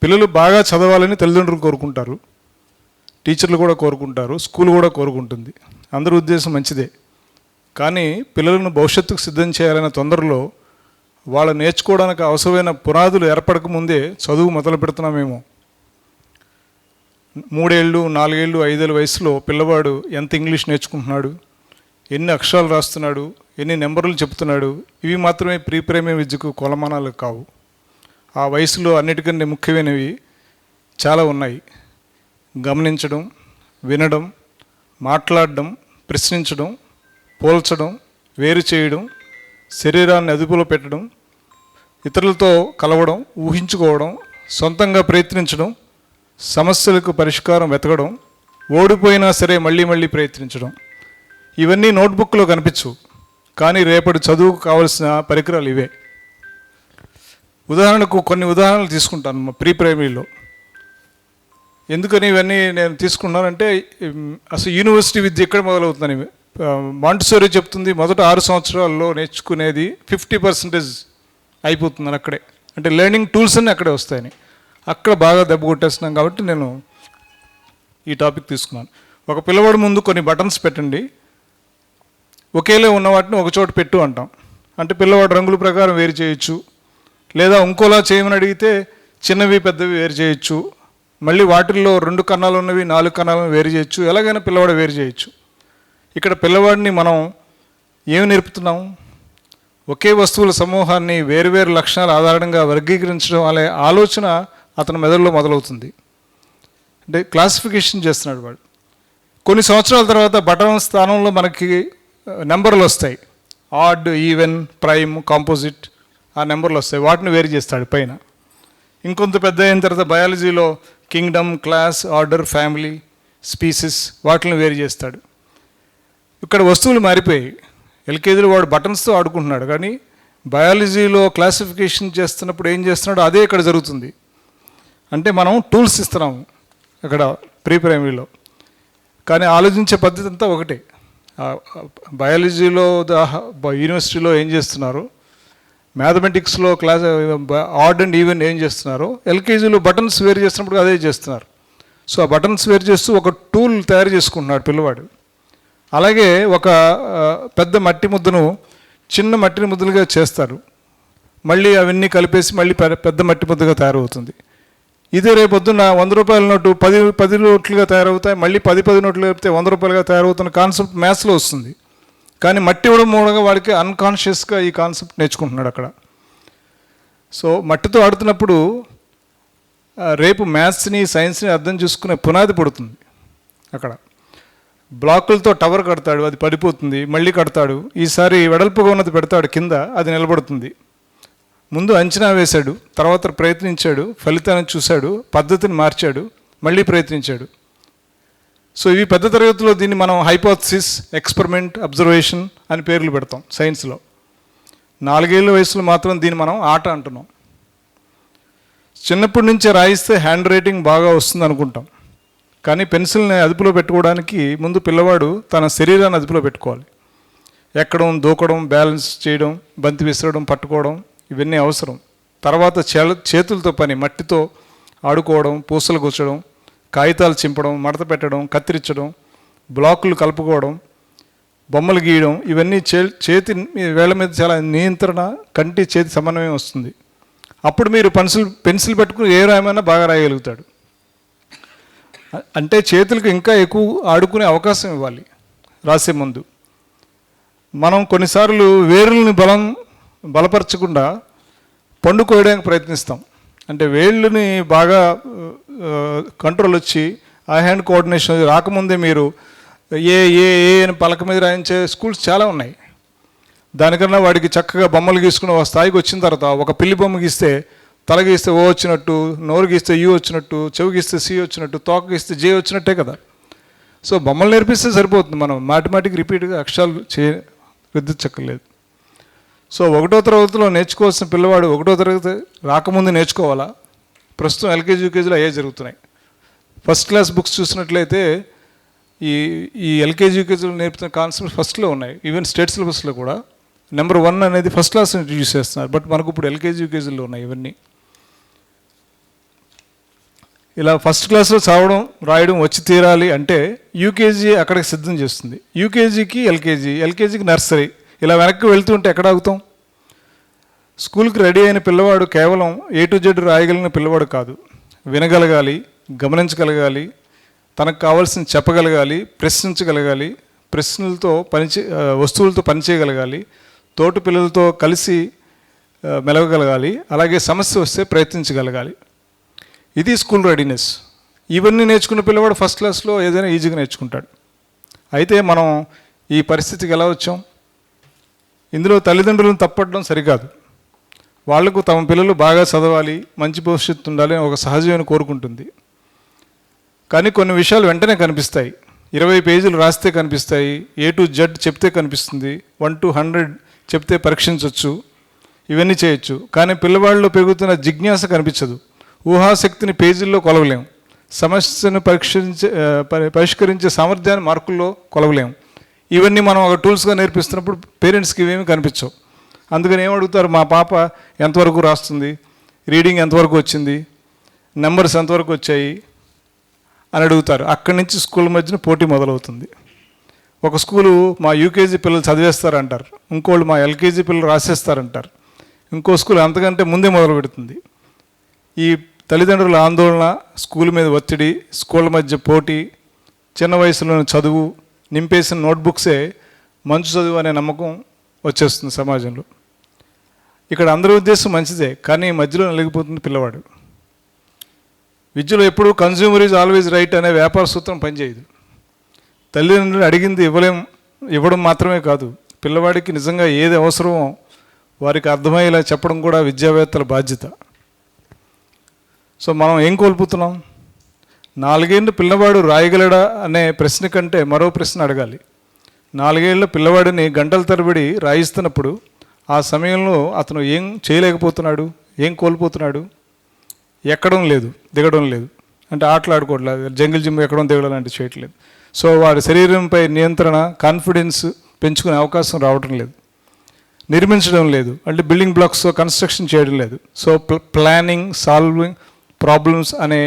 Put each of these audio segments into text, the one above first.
పిల్లలు బాగా చదవాలని తల్లిదండ్రులు కోరుకుంటారు, టీచర్లు కూడా కోరుకుంటారు, స్కూల్ కూడా కోరుకుంటుంది. అందరి ఉద్దేశం మంచిదే. కానీ పిల్లలను భవిష్యత్తుకు సిద్ధం చేయాలనే తొందరలో వాళ్ళు నేర్చుకోవడానికి అవసరమైన పునాదులు ఏర్పడక ముందే చదువు మొదలు పెడుతున్నామేమో. 3 ఏళ్ళు 4 ఏళ్ళు 5 ఏళ్ళ వయసులో పిల్లవాడు ఎంత ఇంగ్లీష్ నేర్చుకుంటున్నాడు, ఎన్ని అక్షరాలు రాస్తున్నాడు, ఎన్ని నెంబర్లు చెప్తున్నాడు, ఇవి మాత్రమే ప్రీ ప్రైమరీ విద్యకు కొలమానాలు కావు. ఆ వయసులో అన్నిటికన్నా ముఖ్యమైనవి చాలా ఉన్నాయి. గమనించడం, వినడం, మాట్లాడడం, ప్రశ్నించడం, పోల్చడం, వేరు చేయడం, శరీరాన్ని అదుపులో పెట్టడం, ఇతరులతో కలవడం, ఊహించుకోవడం, సొంతంగా ప్రయత్నించడం, సమస్యలకు పరిష్కారం వెతకడం, ఓడిపోయినా సరే మళ్ళీ మళ్ళీ ప్రయత్నించడం. ఇవన్నీ నోట్బుక్లో కనిపించవు, కానీ రేపటి చదువుకు కావలసిన పరికరాలు ఇవే. ఉదాహరణకు కొన్ని ఉదాహరణలు తీసుకుంటాను ప్రీ ప్రైమరీలో. ఎందుకని ఇవన్నీ నేను తీసుకున్నానంటే అసలు యూనివర్సిటీ విద్య ఎక్కడ మొదలవుతుందని మాంటిసోరీ చెప్తుంది. మొదట 6 సంవత్సరాల్లో నేర్చుకునేది 50% అయిపోతుందని అక్కడే. అంటే లెర్నింగ్ టూల్స్ అన్నీ అక్కడే వస్తాయని అక్కడ బాగా దెబ్బ కొట్టేస్తున్నాం. కాబట్టి నేను ఈ టాపిక్ తీసుకున్నాను. ఒక పిల్లవాడు ముందు కొన్ని బటన్స్ పెట్టండి, ఒకేలే ఉన్న వాటిని ఒక చోట పెట్టు అంటాం. అంటే పిల్లవాడు రంగుల ప్రకారం వేరు చేయొచ్చు, లేదా ఇంకోలా చేయమని అడిగితే చిన్నవి పెద్దవి వేరు చేయొచ్చు, మళ్ళీ వాటిల్లో 2 కన్నాలు ఉన్నవి 4 కన్నాలను వేరు చేయొచ్చు, ఎలాగైనా పిల్లవాడు వేరు చేయొచ్చు. ఇక్కడ పిల్లవాడిని మనం ఏమి నేర్పుతున్నాం? ఒకే వస్తువుల సమూహాన్ని వేరువేరు లక్షణాల ఆధారంగా వర్గీకరించడం అనే ఆలోచన అతని మెదడులో మొదలవుతుంది. అంటే క్లాసిఫికేషన్ చేస్తున్నాడు వాడు. కొన్ని సంవత్సరాల తర్వాత బటన్ స్థానంలో మనకి నెంబర్లు వస్తాయి. ఆడ్, ఈవెన్, ప్రైమ్, కాంపోజిట్, ఆ నెంబర్లు వస్తాయి. వాటిని వేరు చేస్తాడు పైన. ఇంకొంత పెద్ద అయిన తర్వాత బయాలజీలో kingdom, class, order, family, species, వాటిని వేరు చేస్తాడు. ఇక్కడ వస్తువులు మారిపోయాయి. ఎల్కేజీలో వాడు బటన్స్తో ఆడుకుంటున్నాడు, కానీ బయాలజీలో క్లాసిఫికేషన్ చేస్తున్నప్పుడు ఏం చేస్తున్నాడో అదే ఇక్కడ జరుగుతుంది. అంటే మనం టూల్స్ ఇస్తున్నాము అక్కడ ప్రీ ప్రైమరీలో, కానీ ఆలోచించే పద్ధతి అంతా ఒకటే. బయాలజీలో యూనివర్సిటీలో ఏం చేస్తున్నారు, మ్యాథమెటిక్స్లో క్లాస్ ఆడ్ అండ్ ఈవెన్ ఏం చేస్తున్నారు, ఎల్కేజీలో బటన్స్ వేరు చేస్తున్నప్పుడు అదే చేస్తున్నారు. సో ఆ బటన్స్ వేరు చేస్తూ ఒక టూల్ తయారు చేసుకుంటున్నాడు పిల్లవాడు. అలాగే ఒక పెద్ద మట్టి ముద్దను చిన్న మట్టి ముద్దలుగా చేస్తారు, మళ్ళీ అవన్నీ కలిపేసి మళ్ళీ పెద్ద మట్టి ముద్దగా తయారవుతుంది. ఇదే రేపొద్దున్న 100 రూపాయల నోటు 10 నోట్లుగా తయారవుతాయి, మళ్ళీ 10 నోట్లు కలిపితే 100 రూపాయలుగా తయారవుతున్న కాన్సెప్ట్ మ్యాథ్స్లో వస్తుంది. కానీ మట్టి ఇవ్వడం మూలంగా వాడికి అన్కాన్షియస్గా ఈ కాన్సెప్ట్ నేర్చుకుంటున్నాడు అక్కడ. సో మట్టితో ఆడుతున్నప్పుడు రేపు మ్యాథ్స్ని, సైన్స్ని అర్థం చేసుకునే పునాది పడుతుంది అక్కడ. బ్లాకులతో టవర్ కడతాడు, అది పడిపోతుంది, మళ్ళీ కడతాడు, ఈసారి వెడల్పుగా ఉన్నది పెడతాడు కింద, అది నిలబడుతుంది. ముందు అంచనా వేశాడు, తర్వాత ప్రయత్నించాడు, ఫలితాన్ని చూశాడు, పద్ధతిని మార్చాడు, మళ్ళీ ప్రయత్నించాడు. సో ఇవి పెద్ద తరగతిలో దీన్ని మనం హైపోథసిస్, ఎక్స్పెరిమెంట్, అబ్జర్వేషన్ అని పేర్లు పెడతాం సైన్స్లో. 4 ఏళ్ళ వయసులో మాత్రం దీన్ని మనం ఆట అంటున్నాం. చిన్నప్పటి నుంచే రాయిస్తే హ్యాండ్ రైటింగ్ బాగా వస్తుంది అనుకుంటాం, కానీ పెన్సిల్ని అదుపులో పెట్టుకోవడానికి ముందు పిల్లవాడు తన శరీరాన్ని అదుపులో పెట్టుకోవాలి. ఎక్కడం, దూకడం, బ్యాలెన్స్ చేయడం, బంతి విసరడం, పట్టుకోవడం, ఇవన్నీ అవసరం. తర్వాత చేతులతో పని, మట్టితో ఆడుకోవడం, పూసలు గుచ్చడం, కాగితాలు చింపడం, మడత పెట్టడం, కత్తిరించడం, బ్లాకులు కలుపుకోవడం, బొమ్మలు గీయడం, ఇవన్నీ చేతి వేళ్ళ మీద చాలా నియంత్రణ, కంటి చేతి సమన్వయం వస్తుంది. అప్పుడు మీరు పెన్సిల్ పెట్టుకుని ఏ రాయమైనా బాగా రాయగలుగుతాడు. అంటే చేతులకు ఇంకా ఎక్కువ ఆడుకునే అవకాశం ఇవ్వాలి రాసే ముందు. మనం కొన్నిసార్లు వేరుల్ని బలపరచకుండా పండు కోయడానికి ప్రయత్నిస్తాం. అంటే వేళ్ళని బాగా కంట్రోల్ వచ్చి ఆ హ్యాండ్ కోఆర్డినేషన్ రాకముందే మీరు ఏ ఏ ఏ అని పలక మీద రాయించే స్కూల్స్ చాలా ఉన్నాయి. దానికన్నా వాడికి చక్కగా బొమ్మలు గీసుకుని ఒక స్థాయికి వచ్చిన తర్వాత ఒక పిల్లి బొమ్మ గీస్తే తల గీస్తే ఓ వచ్చినట్టు, నోరు గీస్తే యూ వచ్చినట్టు, చెవి గీస్తే సి వచ్చినట్టు, తోక గీస్తే జే వచ్చినట్టే కదా. సో బొమ్మలు నేర్పిస్తే సరిపోతుంది, మనం మాటిమాటికి రిపీట్గా అక్షరాలు రుద్దించక్కర్లేదు. సో 1వ తరగతిలో నేర్చుకోవాల్సిన పిల్లవాడు 1వ తరగతి రాకముందు నేర్చుకోవాలా? ప్రస్తుతం ఎల్కేజీ, యూకేజీలో అయ్యే జరుగుతున్నాయి. ఫస్ట్ క్లాస్ బుక్స్ చూసినట్లయితే ఈ ఎల్కేజీ, యూకేజీలో నేర్పుతున్న కాన్సెప్ట్స్ ఫస్ట్లో ఉన్నాయి. ఈవెన్ స్టేట్ సిలబస్లో కూడా నెంబర్ 1 అనేది ఫస్ట్ క్లాస్ ఇంట్రడ్యూస్ చేస్తున్నారు. బట్ మనకు ఇప్పుడు ఎల్కేజీ, యూకేజీలో ఉన్నాయి ఇవన్నీ. ఇలా ఫస్ట్ క్లాస్లో చదవడం రాయడం వచ్చి తీరాలి అంటే యూకేజీ అక్కడికి సిద్ధం చేస్తుంది, యూకేజీకి ఎల్కేజీకి నర్సరీ, ఇలా వెనక్కి వెళ్తుంటే ఎక్కడ ఆగుతాం? స్కూల్కి రెడీ అయిన పిల్లవాడు కేవలం A to Z రాయగలిగిన పిల్లవాడు కాదు, వినగలగాలి, గమనించగలగాలి, తనకు కావాల్సిన చెప్పగలగాలి, ప్రశ్నించగలగాలి, ప్రశ్నలతో వస్తువులతో పనిచేయగలగాలి, తోటి పిల్లలతో కలిసి మెలగగలగాలి, అలాగే సమస్య వస్తే ప్రయత్నించగలగాలి. ఇది స్కూల్ రెడీనెస్. ఇవన్నీ నేర్చుకున్న పిల్లవాడు ఫస్ట్ క్లాస్లో ఏదైనా ఈజీగా నేర్చుకుంటాడు. అయితే మనం ఈ పరిస్థితికి ఎలా వచ్చాం? ఇందులో తల్లిదండ్రులను తప్పడం సరికాదు. వాళ్లకు తమ పిల్లలు బాగా చదవాలి, మంచి భవిష్యత్తు ఉండాలి అని ఒక సహజమైన కోరుకుంటుంది. కానీ కొన్ని విషయాలు వెంటనే కనిపిస్తాయి. 20 పేజీలు రాస్తే కనిపిస్తాయి, A to Z చెప్తే కనిపిస్తుంది, 1 to 100 చెప్తే పరీక్షించవచ్చు, ఇవన్నీ చేయొచ్చు. కానీ పిల్లవాళ్ళలో పెరుగుతున్న జిజ్ఞాస కనిపించదు. ఊహాశక్తిని పేజీల్లో కొలవలేం, సమస్యను పరిష్కరించే సామర్థ్యాన్ని మార్కుల్లో కొలవలేం. ఇవన్నీ మనం ఒక టూల్స్గా నేర్పిస్తున్నప్పుడు పేరెంట్స్కి ఇవేమీ కనిపించవు. అందుకని ఏమడుగుతారు, మా పాప ఎంతవరకు రాస్తుంది, రీడింగ్ ఎంతవరకు వచ్చింది, నెంబర్స్ ఎంతవరకు వచ్చాయి అని అడుగుతారు. అక్కడి నుంచి స్కూల్ మధ్యన పోటీ మొదలవుతుంది. ఒక స్కూలు మా యూకేజీ పిల్లలు చదివేస్తారంటారు, ఇంకోళ్ళు మా ఎల్కేజీ పిల్లలు రాసేస్తారంటారు, ఇంకో స్కూల్ అంతకంటే ముందే మొదలు పెడుతుంది. ఈ తల్లిదండ్రుల ఆందోళన, స్కూల్ మీద ఒత్తిడి, స్కూళ్ళ మధ్య పోటీ, చిన్న వయసులోని చదువు, నింపేసిన నోట్బుక్సే మంచి చదువు అనే నమ్మకం వచ్చేస్తుంది సమాజంలో. ఇక్కడ అందరి ఉద్దేశం మంచిదే, కానీ మధ్యలో నలిగిపోతుంది పిల్లవాడు. విద్యలో ఎప్పుడూ కన్జ్యూమర్ ఈజ్ ఆల్వేజ్ రైట్ అనే వ్యాపార సూత్రం పనిచేయదు. తల్లిదండ్రులు అడిగింది ఇవ్వడం మాత్రమే కాదు, పిల్లవాడికి నిజంగా ఏది అవసరమో వారికి అర్థమయ్యేలా చెప్పడం కూడా విద్యావేత్తల బాధ్యత. సో మనం ఏం కోల్పోతున్నాం? 4 ఏళ్ళ పిల్లవాడు రాయగలడా అనే ప్రశ్న కంటే మరో ప్రశ్న అడగాలి. 4 ఏళ్ళ పిల్లవాడిని గంటల తరబడి రాయిస్తున్నప్పుడు ఆ సమయంలో అతను ఏం చేయలేకపోతున్నాడు, ఏం కోల్పోతున్నాడు? ఎక్కడం లేదు, దిగడం లేదు, అంటే ఆటలు ఆడుకోవట్లేదు, జంగిల్ జిమ్ ఎక్కడం దిగడం లాంటివి చేయట్లేదు. సో వాడి శరీరంపై నియంత్రణ, కాన్ఫిడెన్స్ పెంచుకునే అవకాశం రావడం లేదు, నిర్మించడం లేదు, అంటే బిల్డింగ్ బ్లాక్స్ కన్స్ట్రక్షన్ చేయడం లేదు. సో ప్లానింగ్, సాల్వింగ్ ప్రాబ్లమ్స్ అనే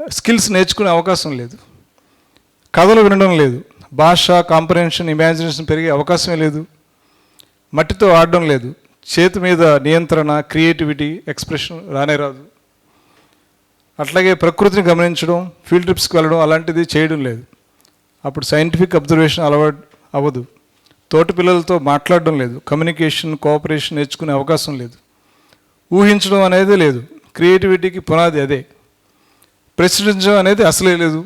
స్కిల్స్ నేర్చుకునే అవకాశం లేదు, కథలు వినడం లేదు, భాష, కాంప్రహెన్షన్, ఇమాజినేషన్ పెరిగే అవకాశమే లేదు, మట్టితో ఆడడం లేదు, చేతి మీద నియంత్రణ, క్రియేటివిటీ, ఎక్స్ప్రెషన్ రానే రాదు. అట్లాగే ప్రకృతిని గమనించడం, ఫీల్డ్ ట్రిప్స్కి వెళ్ళడం అలాంటిది చేయడం లేదు. అప్పుడు సైంటిఫిక్ అబ్జర్వేషన్ అలవాటు అవ్వదు, తోటి పిల్లలతో మాట్లాడడం లేదు, కమ్యూనికేషన్, కోఆపరేషన్ నేర్చుకునే అవకాశం లేదు, ఊహించడం అనేది లేదు. క్రియేటివిటీకి పునాది అదే. ప్రశ్నించడం అనేది అసలే లేదు.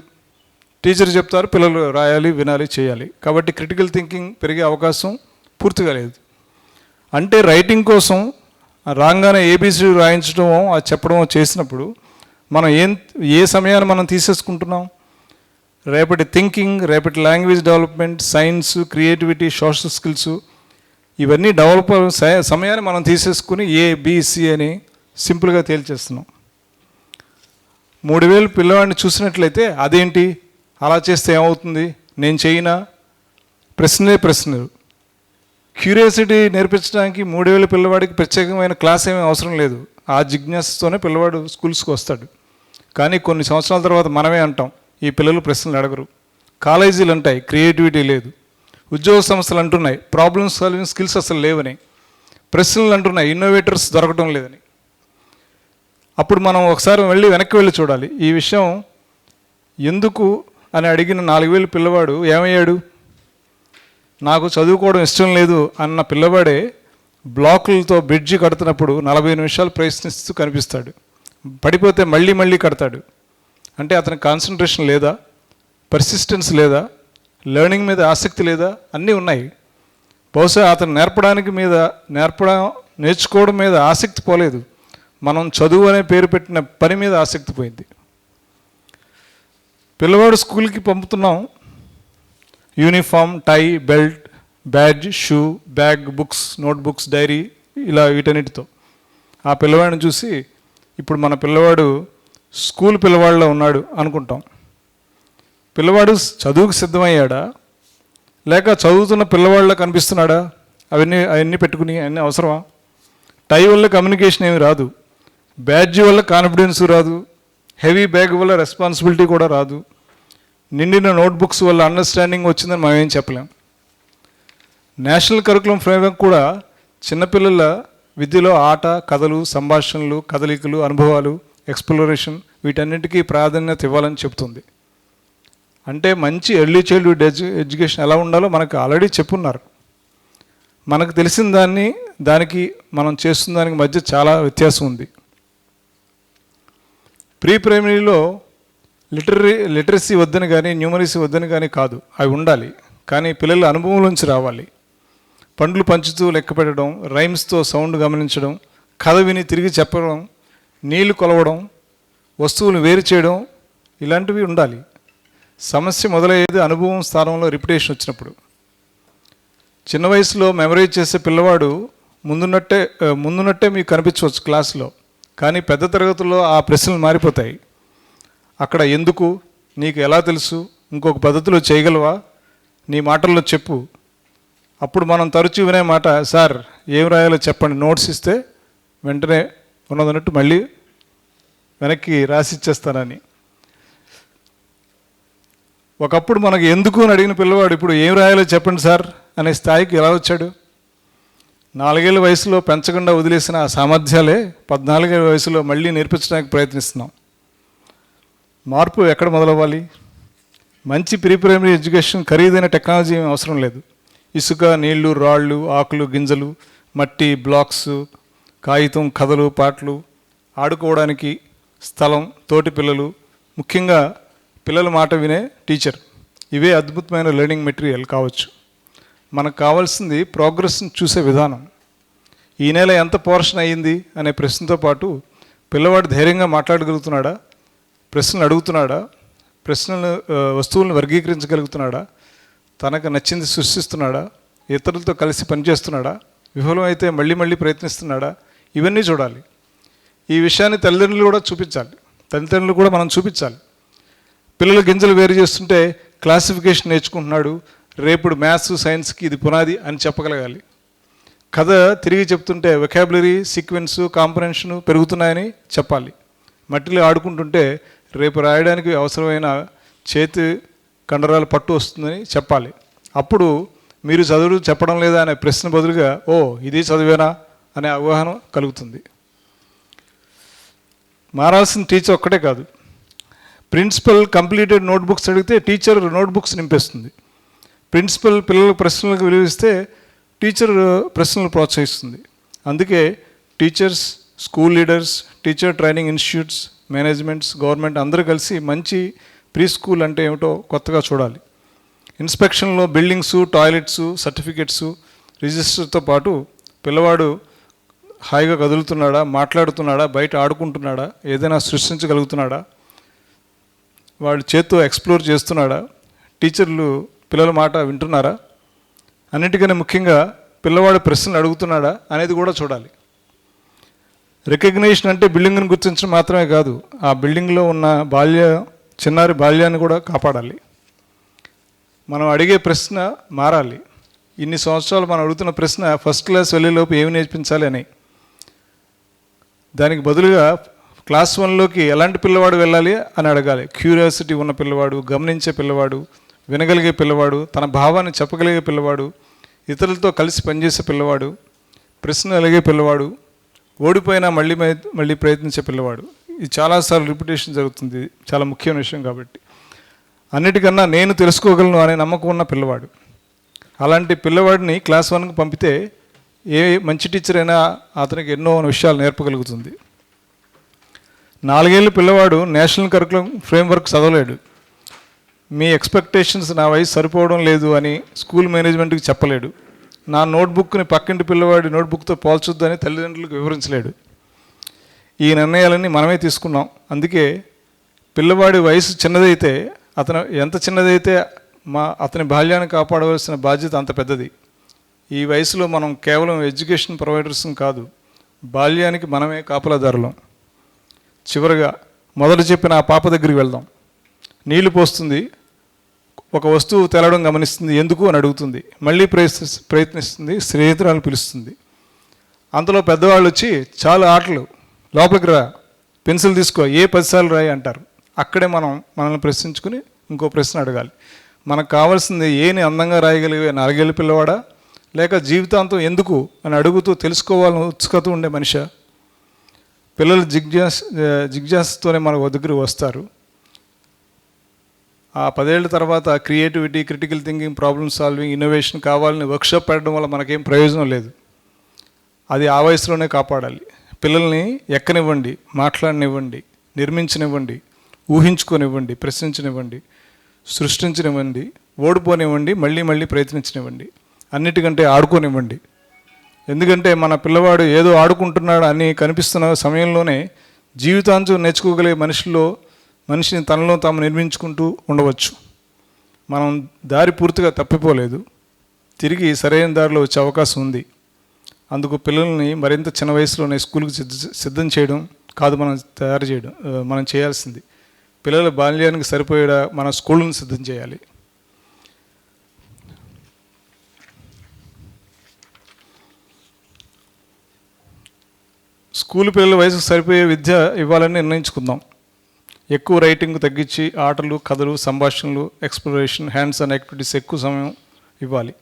టీచర్ చెప్తారు, పిల్లలు రాయాలి, వినాలి, చేయాలి. కాబట్టి క్రిటికల్ థింకింగ్ పెరిగే అవకాశం పూర్తిగా లేదు. అంటే రైటింగ్ కోసం రాగానే ABC రాయించడమో అది చెప్పడమో చేసినప్పుడు మనం ఏ సమయాన్ని మనం తీసేసుకుంటున్నాం? రేపటి థింకింగ్, రేపటి language development, science, creativity, social skills ఇవన్నీ డెవలప్ సమయాన్ని మనం తీసేసుకుని ABC అని సింపుల్గా తేల్చేస్తున్నాం. 3000 పిల్లవాడిని చూసినట్లయితే అదేంటి, అలా చేస్తే ఏమవుతుంది, నేను చేయనా, ప్రశ్నలు. క్యూరియాసిటీ నేర్పించడానికి 3000 పిల్లవాడికి ప్రత్యేకమైన క్లాస్ ఏమీ అవసరం లేదు. ఆ జిజ్ఞాసతోనే పిల్లవాడు స్కూల్స్కి వస్తాడు. కానీ కొన్ని సంవత్సరాల తర్వాత మనమే అంటాం, ఈ పిల్లలు ప్రశ్నలు అడగరు. కాలేజీలు అంటాయి, క్రియేటివిటీ లేదు. ఉద్యోగ సంస్థలు అంటున్నాయి, ప్రాబ్లమ్ సాల్వింగ్ స్కిల్స్ అసలు లేవని. ప్రశ్నలు అంటున్నాయి, ఇన్నోవేటర్స్ దొరకడం లేదని. అప్పుడు మనం ఒకసారి వెనక్కి వెళ్ళి చూడాలి, ఈ విషయం ఎందుకు అని అడిగిన 4000 పిల్లవాడు ఏమయ్యాడు? నాకు చదువుకోవడం ఇష్టం లేదు అన్న పిల్లవాడే బ్లాకులతో బ్రిడ్జి కడుతున్నప్పుడు 40 నిమిషాలు ప్రయత్నిస్తూ కనిపిస్తాడు. పడిపోతే మళ్ళీ కడతాడు. అంటే అతనికి కాన్సన్ట్రేషన్ లేదా, పర్సిస్టెన్స్ లేదా, లెర్నింగ్ మీద ఆసక్తి లేదా, అన్నీ ఉన్నాయి. బహుశా అతను నేర్చుకోవడం మీద ఆసక్తి పోలేదు, మనం చదువు అనే పేరు పెట్టిన పని మీద ఆసక్తి పోయింది. పిల్లవాడు స్కూల్కి పంపుతున్నాం, uniform, tie, belt, badge, shoe, bag, books, notebooks, diary, ఇలా వీటన్నిటితో. ఆ పిల్లవాడిని చూసి ఇప్పుడు మన పిల్లవాడు స్కూల్ పిల్లవాడిలో ఉన్నాడు అనుకుంటాం. పిల్లవాడు చదువుకు సిద్ధమయ్యాడా, లేక చదువుతున్న పిల్లవాడిలో కనిపిస్తున్నాడా? అవన్నీ పెట్టుకుని అన్నీ అవసరమా? టై వల్ల కమ్యూనికేషన్ ఏమి రాదు, బ్యాడ్జ్ వల్ల కాన్ఫిడెన్స్ రాదు, హెవీ బ్యాగ్ వల్ల రెస్పాన్సిబిలిటీ కూడా రాదు. నిండిన నోట్బుక్స్ వల్ల అండర్స్టాండింగ్ వచ్చిందని మనం ఏం చెప్పలేం. నేషనల్ కరికులం ఫ్రేమ్వర్క్ కూడా చిన్నపిల్లల విద్యలో ఆట, కథలు, సంభాషణలు, కదలికలు, అనుభవాలు, ఎక్స్ప్లోరేషన్ వీటన్నిటికీ ప్రాధాన్యత ఇవ్వాలని చెప్తుంది. అంటే మంచి ఎర్లీ చైల్డ్హుడ్ ఎడ్యుకేషన్ ఎలా ఉండాలో మనకు ఆల్రెడీ చెప్పున్నారు. మనకు తెలిసిన దానికి మనం చేస్తున్న దానికి మధ్య చాలా వ్యత్యాసం ఉంది. ప్రీ ప్రైమరీలో లిటరసీ వద్దని కానీ న్యూమరసీ వద్దని కానీ కాదు, అవి ఉండాలి. కానీ పిల్లల అనుభవంలోంచి రావాలి. పండ్లు పంచుతూ లెక్క పెట్టడం, రైమ్స్తో సౌండ్ గమనించడం, కథ విని తిరిగి చెప్పడం, నీళ్లు కొలవడం, వస్తువులు వేరు చేయడం ఇలాంటివి ఉండాలి. సమస్య మొదలయ్యేది అనుభవం స్థానంలో రిపిటేషన్ వచ్చినప్పుడు. చిన్న వయసులో మెమరైజ్ చేసే పిల్లవాడు ముందున్నట్టే మీకు కనిపించవచ్చు క్లాసులో, కానీ పెద్ద తరగతుల్లో ఆ ప్రశ్నలు మారిపోతాయి. అక్కడ ఎందుకు, నీకు ఎలా తెలుసు, ఇంకొక పద్ధతిలో చేయగలవా, నీ మాటల్లో చెప్పు. అప్పుడు మనం తరచూ వినే మాట, సార్ ఏం రాయాలో చెప్పండి, నోట్స్ ఇస్తే వెంటనే ఉన్నదన్నట్టు మళ్ళీ వెనక్కి రాసిచ్చేస్తానని. ఒకప్పుడు మనకు ఎందుకు అని అడిగిన పిల్లవాడు ఇప్పుడు ఏం రాయాలో చెప్పండి సార్ అనే స్థాయికి ఎలా వచ్చాడు? 4 ఏళ్ల వయసులో పెంచకుండా వదిలేసిన ఆ సామర్థ్యాలే 14 ఏళ్ల వయసులో మళ్ళీ నేర్పించడానికి ప్రయత్నిస్తున్నాం. మార్పు ఎక్కడ మొదలవ్వాలి? మంచి ప్రీ ప్రైమరీ ఎడ్యుకేషన్ ఖరీదైన టెక్నాలజీ ఏమీ అవసరం లేదు. ఇసుక, నీళ్లు, రాళ్ళు, ఆకులు, గింజలు, మట్టి, బ్లాక్స్, కాగితం, కథలు, పాటలు, ఆడుకోవడానికి స్థలం, తోటి పిల్లలు, ముఖ్యంగా పిల్లల మాట వినే టీచర్, ఇవే అద్భుతమైన లెర్నింగ్ మెటీరియల్ కావచ్చు. మనకు కావాల్సింది ప్రోగ్రెస్ని చూసే విధానం. ఈ నెల ఎంత పోర్షన్ అయ్యింది అనే ప్రశ్నతో పాటు పిల్లవాడు ధైర్యంగా మాట్లాడగలుగుతున్నాడా, ప్రశ్నలు అడుగుతున్నాడా, వస్తువులను వర్గీకరించగలుగుతున్నాడా, తనకు నచ్చింది సృష్టిస్తున్నాడా, ఇతరులతో కలిసి పనిచేస్తున్నాడా, విఫలమైతే మళ్ళీ ప్రయత్నిస్తున్నాడా, ఇవన్నీ చూడాలి. ఈ విషయాన్ని తల్లిదండ్రులు కూడా చూపించాలి. తల్లిదండ్రులు కూడా మనం చూపించాలి. పిల్లలు గింజలు వేరు చేస్తుంటే క్లాసిఫికేషన్ నేర్చుకుంటున్నాడు, రేపుడు మ్యాథ్స్, సైన్స్కి ఇది పునాది అని చెప్పగలగాలి. కథ తిరిగి చెప్తుంటే వెకాబులరీ, సీక్వెన్సు, కాంప్రహెన్షను పెరుగుతున్నాయని చెప్పాలి. మట్టిలో ఆడుకుంటుంటే రేపు రాయడానికి అవసరమైన చేతి కండరాల పట్టు వస్తుందని చెప్పాలి. అప్పుడు మీరు చదువు చెప్పడం లేదా అనే ప్రశ్న బదులుగా ఓ ఇది చదివేనా అనే అవగాహన కలుగుతుంది. మారాల్సిన టీచర్ ఒక్కటే కాదు. ప్రిన్సిపల్ కంప్లీటెడ్ నోట్బుక్స్ అడిగితే టీచర్ నోట్బుక్స్ నింపేస్తుంది. ప్రిన్సిపల్ పిల్లల ప్రశ్నలకు విలువిస్తే టీచర్ ప్రశ్నలు ప్రోత్సహిస్తుంది. అందుకే teachers, school leaders, teacher training institutes, managements, government అందరూ కలిసి మంచి ప్రీ స్కూల్ అంటే ఏమిటో కొత్తగా చూడాలి. ఇన్స్పెక్షన్లో బిల్డింగ్సు, టాయిలెట్సు, సర్టిఫికెట్సు, రిజిస్టర్తో పాటు పిల్లవాడు హాయిగా కదులుతున్నాడా, మాట్లాడుతున్నాడా, బయట ఆడుకుంటున్నాడా, ఏదైనా సృష్టించగలుగుతున్నాడా, వాడు చేత్తో ఎక్స్ప్లోర్ చేస్తున్నాడా, టీచర్లు పిల్లల మాట వింటున్నారా, అన్నిటికన్నా ముఖ్యంగా పిల్లవాడు ప్రశ్నలు అడుగుతున్నాడా అనేది కూడా చూడాలి. రికగ్నిషన్ అంటే బిల్డింగ్ను గుర్తించడం మాత్రమే కాదు, ఆ బిల్డింగ్లో ఉన్న చిన్నారి బాల్యాన్ని కూడా కాపాడాలి. మనం అడిగే ప్రశ్న మారాలి. ఇన్ని సంవత్సరాలు మనం అడుగుతున్న ప్రశ్న ఫస్ట్ క్లాస్ వెళ్ళేలోపు ఏమి నేర్పించాలి అని. దానికి బదులుగా క్లాస్ 1లోకి ఎలాంటి పిల్లవాడు వెళ్ళాలి అని అడగాలి. క్యూరియాసిటీ ఉన్న పిల్లవాడు, గమనించే పిల్లవాడు, వినగలిగే పిల్లవాడు, తన భావాన్ని చెప్పగలిగే పిల్లవాడు, ఇతరులతో కలిసి పనిచేసే పిల్లవాడు, ప్రశ్న అడిగే పిల్లవాడు, ఓడిపోయినా మళ్ళీ ప్రయత్నించే పిల్లవాడు. ఇది చాలాసార్లు రిపిటేషన్ జరుగుతుంది, చాలా ముఖ్యమైన విషయం కాబట్టి. అన్నిటికన్నా నేను తెలుసుకోగలను అనే నమ్మకం ఉన్న పిల్లవాడు. అలాంటి పిల్లవాడిని క్లాస్ 1కి పంపితే ఏ మంచి టీచర్ అయినా అతనికి ఎన్నో విషయాలు నేర్పగలుగుతుంది. 4 ఏళ్ళ పిల్లవాడు నేషనల్ కరికులం ఫ్రేమ్వర్క్ చదవలేడు. మీ ఎక్స్పెక్టేషన్స్ నా వయసు సరిపోవడం లేదు అని స్కూల్ మేనేజ్మెంట్కి చెప్పలేడు. నా నోట్బుక్ని పక్కింటి పిల్లవాడి నోట్బుక్తో పోల్చొద్దు అని తల్లిదండ్రులకు వివరించలేడు. ఈ నిర్ణయాలన్నీ మనమే తీసుకున్నాం. అందుకే పిల్లవాడి వయసు చిన్నదైతే ఎంత చిన్నదైతే అతని బాల్యాన్ని కాపాడవలసిన బాధ్యత అంత పెద్దది. ఈ వయసులో మనం కేవలం ఎడ్యుకేషన్ ప్రొవైడర్స్ కాదు, బాల్యానికి మనమే కాపలాదారులం. చివరగా మొదట చెప్పిన ఆ పాప దగ్గరికి వెళ్దాం. నీళ్లు పోస్తుంది, ఒక వస్తువు తెలవడం గమనిస్తుంది, ఎందుకు అని అడుగుతుంది, మళ్ళీ ప్రయత్నిస్తుంది, స్నేహితురాలను పిలుస్తుంది. అంతలో పెద్దవాళ్ళు వచ్చి చాలు ఆటలు, లోపలికి రా, పెన్సిల్ తీసుకో, ఏ 10 సార్లు రాయి అంటారు. అక్కడే మనల్ని ప్రశ్నించుకుని ఇంకో ప్రశ్న అడగాలి. మనకు కావాల్సింది ఏని అందంగా రాయగలిగే 4 ఏళ్ళ పిల్లవాడా, లేక జీవితాంతం ఎందుకు అని అడుగుతూ తెలుసుకోవాలని ఉత్సుకత ఉండే మనిషా? పిల్లలు జిజ్ఞాసతోనే మన దగ్గరికి వస్తారు. ఆ 10 ఏళ్ళ తర్వాత creativity, critical thinking, problem solving, innovation కావాలని వర్క్షాప్ పెట్టడం వల్ల మనకేం ప్రయోజనం లేదు. అది ఆ వయసులోనే కాపాడాలి. పిల్లల్ని ఎక్కనివ్వండి, మాట్లాడనివ్వండి, నిర్మించనివ్వండి, ఊహించుకొనివ్వండి, ప్రశ్నించనివ్వండి, సృష్టించనివ్వండి, ఓడిపోనివ్వండి, మళ్ళీ మళ్ళీ ప్రయత్నించనివ్వండి, అన్నిటికంటే ఆడుకోనివ్వండి. ఎందుకంటే మన పిల్లవాడు ఏదో ఆడుకుంటున్నాడు అని కనిపిస్తున్న సమయంలోనే జీవితాంతం నేర్చుకోగలిగే మనిషిని తనలో తాము నిర్మించుకుంటూ ఉండవచ్చు. మనం దారి పూర్తిగా తప్పిపోలేదు, తిరిగి సరైన దారిలో వచ్చే అవకాశం ఉంది. అందుకు పిల్లల్ని మరింత చిన్న వయసులోనే స్కూల్కి సిద్ధం చేయడం కాదు మనం చేయాల్సింది. పిల్లల బాల్యానికి సరిపోయేలా మన స్కూళ్ళను సిద్ధం చేయాలి. స్కూల్ పిల్లల వయసుకు సరిపోయే విద్య ఇవ్వాలని నిర్ణయించుకుందాం. ఎక్కువ రైటింగ్ తగ్గించి ఆటలు, కథలు, సంభాషణలు, ఎక్స్ప్లోరేషన్, హ్యాండ్స్ ఆన్ యాక్టివిటీస్ ఎక్కువ సమయం ఇవ్వాలి.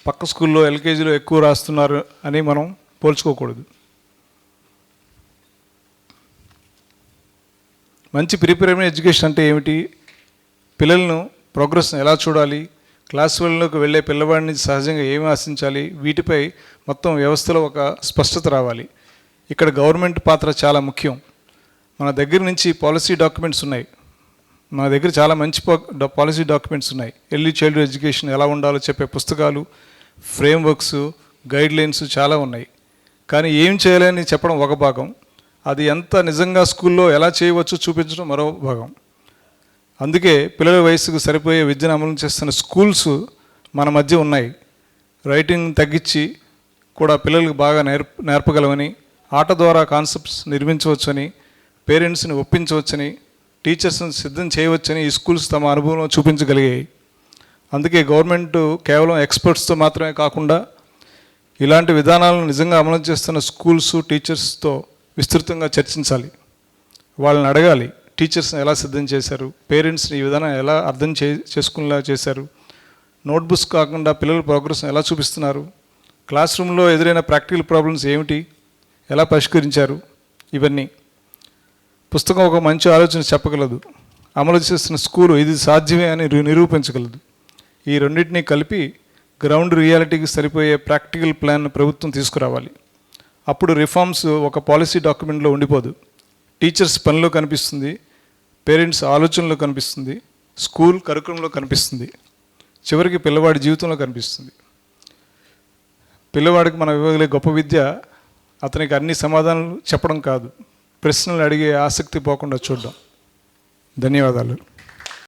పక్క స్కూల్లో ఎల్కేజీలో ఎక్కువ రాస్తున్నారు అని మనం పోల్చుకోకూడదు. మంచి ప్రిపరేటరీ ఎడ్యుకేషన్ అంటే ఏమిటి? పిల్లలను ప్రోగ్రెస్ని ఎలా చూడాలి, క్లాస్ వన్లోకి వెళ్ళే పిల్లవాడిని సహజంగా ఏమి ఆశించాలి, వీటిపై మొత్తం వ్యవస్థలో ఒక స్పష్టత రావాలి. ఇక్కడ గవర్నమెంట్ పాత్ర చాలా ముఖ్యం. మన దగ్గర నుంచి పాలసీ డాక్యుమెంట్స్ ఉన్నాయి, మన దగ్గర చాలా మంచి పాలసీ డాక్యుమెంట్స్ ఉన్నాయి. ఎర్లీ చైల్డ్హుడ్ ఎడ్యుకేషన్ ఎలా ఉండాలో చెప్పే పుస్తకాలు, ఫ్రేమ్వర్క్స్, గైడ్లైన్స్ చాలా ఉన్నాయి. కానీ ఏం చేయాలని చెప్పడం ఒక భాగం, అది ఎంత నిజంగా స్కూల్లో ఎలా చేయవచ్చో చూపించడం మరో భాగం. అందుకే పిల్లల వయసుకు సరిపోయే విద్యను అమలు చేస్తున్న స్కూల్స్ మన మధ్య ఉన్నాయి. రైటింగ్ తగ్గించి కూడా పిల్లలకు బాగా నేర్పగలవని, ఆట ద్వారా కాన్సెప్ట్స్ నిర్మించవచ్చని, పేరెంట్స్ని ఒప్పించవచ్చని, టీచర్స్ని సిద్ధం చేయవచ్చని ఈ స్కూల్స్ తమ అనుభవంలో చూపించగలిగాయి. అందుకే గవర్నమెంట్ కేవలం ఎక్స్పర్ట్స్తో మాత్రమే కాకుండా ఇలాంటి విధానాలను నిజంగా అమలు చేస్తున్న స్కూల్స్, టీచర్స్తో విస్తృతంగా చర్చించాలి. వాళ్ళని అడగాలి, టీచర్స్ని ఎలా సిద్ధం చేశారు, పేరెంట్స్ని ఈ విధానం ఎలా అర్థం చేసుకునేలా చేశారు, నోట్బుక్స్ కాకుండా పిల్లల ప్రోగ్రెస్ని ఎలా చూపిస్తున్నారు, క్లాస్ రూమ్లో ఎదురైన ప్రాక్టికల్ ప్రాబ్లమ్స్ ఏమిటి, ఎలా పరిష్కరించారు. ఇవన్నీ పుస్తకం ఒక మంచి ఆలోచన చెప్పగలదు, అమలు చేస్తున్న స్కూలు ఇది సాధ్యమే అని నిరూపించగలదు. ఈ రెండింటినీ కలిపి గ్రౌండ్ రియాలిటీకి సరిపోయే ప్రాక్టికల్ ప్లాన్ ప్రభుత్వం తీసుకురావాలి. అప్పుడు రిఫార్మ్స్ ఒక పాలసీ డాక్యుమెంట్లో ఉండిపోదు, టీచర్స్ పనిలో కనిపిస్తుంది, పేరెంట్స్ ఆలోచనలో కనిపిస్తుంది, స్కూల్ కరికులంలో కనిపిస్తుంది, చివరికి పిల్లవాడి జీవితంలో కనిపిస్తుంది. పిల్లవాడికి మనం ఇవ్వగలిగే గొప్ప విద్య అతనికి అన్ని సమాధానాలు చెప్పడం కాదు, ప్రశ్నలు అడిగే ఆసక్తి పోకుండా చూడడం. ధన్యవాదాలు.